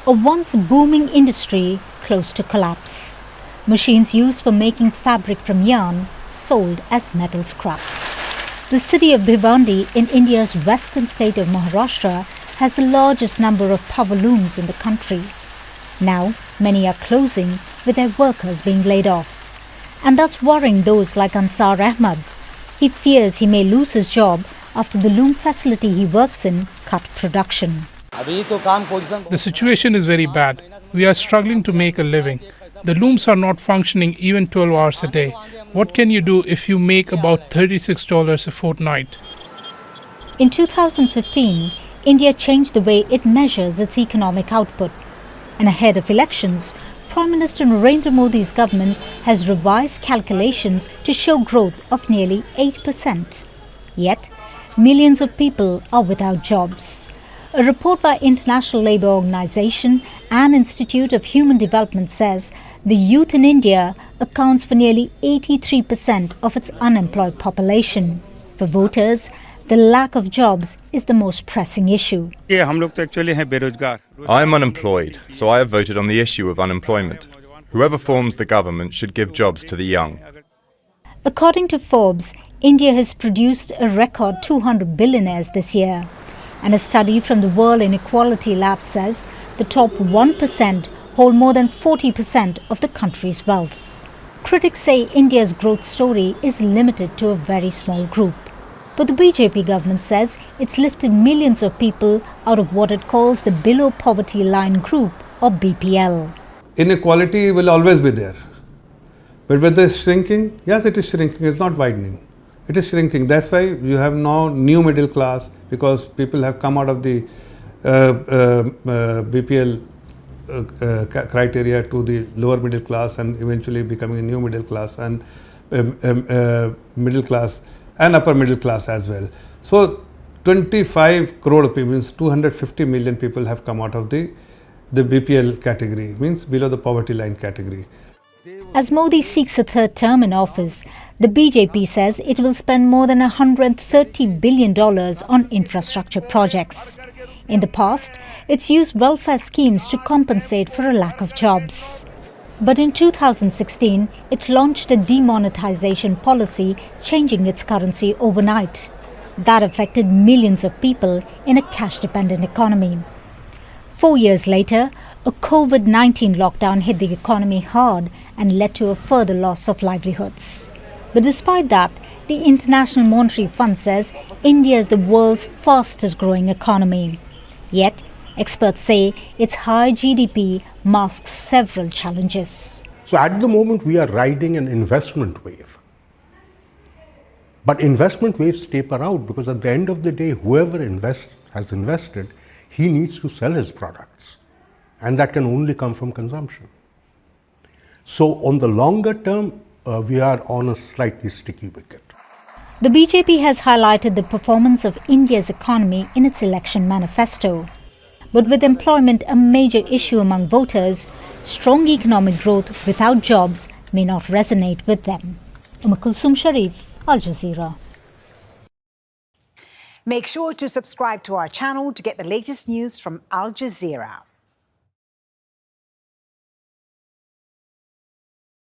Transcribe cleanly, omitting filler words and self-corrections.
a once booming industry close to collapse. Machines used for making fabric from yarn sold as metal scrap. The city of Bhiwandi in India's western state of Maharashtra has the largest number of power looms in the country. Now, many are closing, with their workers being laid off. And that's worrying those like Ansar Ahmad. He fears he may lose his job after the loom facility he works in cut production. The situation is very bad. We are struggling to make a living. The looms are not functioning even 12 hours a day. What can you do if you make about $36 a fortnight? In 2015, India changed the way it measures its economic output. And ahead of elections, Prime Minister Narendra Modi's government has revised calculations to show growth of nearly 8%. Yet, millions of people are without jobs. A report by International Labour Organization and Institute of Human Development says the youth in India accounts for nearly 83% of its unemployed population. For voters, the lack of jobs is the most pressing issue. I am unemployed, so I have voted on the issue of unemployment. Whoever forms the government should give jobs to the young. According to Forbes, India has produced a record 200 billionaires this year. And a study from the World Inequality Lab says the top 1% hold more than 40% of the country's wealth. Critics say India's growth story is limited to a very small group. But the BJP government says it's lifted millions of people out of what it calls the below poverty line group, or BPL. Inequality will always be there. But whether it's shrinking, yes, it is shrinking, it's not widening. It is shrinking. That's why you have now new middle class, because people have come out of the BPL criteria to the lower middle class and eventually becoming a new middle class and middle class and upper middle class as well. So 25 crore people, means 250 million people have come out of the BPL category, means below the poverty line category. As Modi seeks a third term in office, the BJP says it will spend more than $130 billion on infrastructure projects. In the past, it's used welfare schemes to compensate for a lack of jobs. But in 2016, it launched a demonetization policy, changing its currency overnight. That affected millions of people in a cash-dependent economy. 4 years later, a COVID-19 lockdown hit the economy hard and led to a further loss of livelihoods. But despite that, the International Monetary Fund says India is the world's fastest growing economy. Yet, experts say its high GDP masks several challenges. So at the moment, we are riding an investment wave. But investment waves taper out, because at the end of the day, whoever has invested, he needs to sell his products. And that can only come from consumption. So on the longer term, we are on a slightly sticky wicket. The BJP has highlighted the performance of India's economy in its election manifesto. But with employment a major issue among voters, strong economic growth without jobs may not resonate with them. Um-e-Kulsoom, Shariff, Al Jazeera. Make sure to subscribe to our channel to get the latest news from Al Jazeera.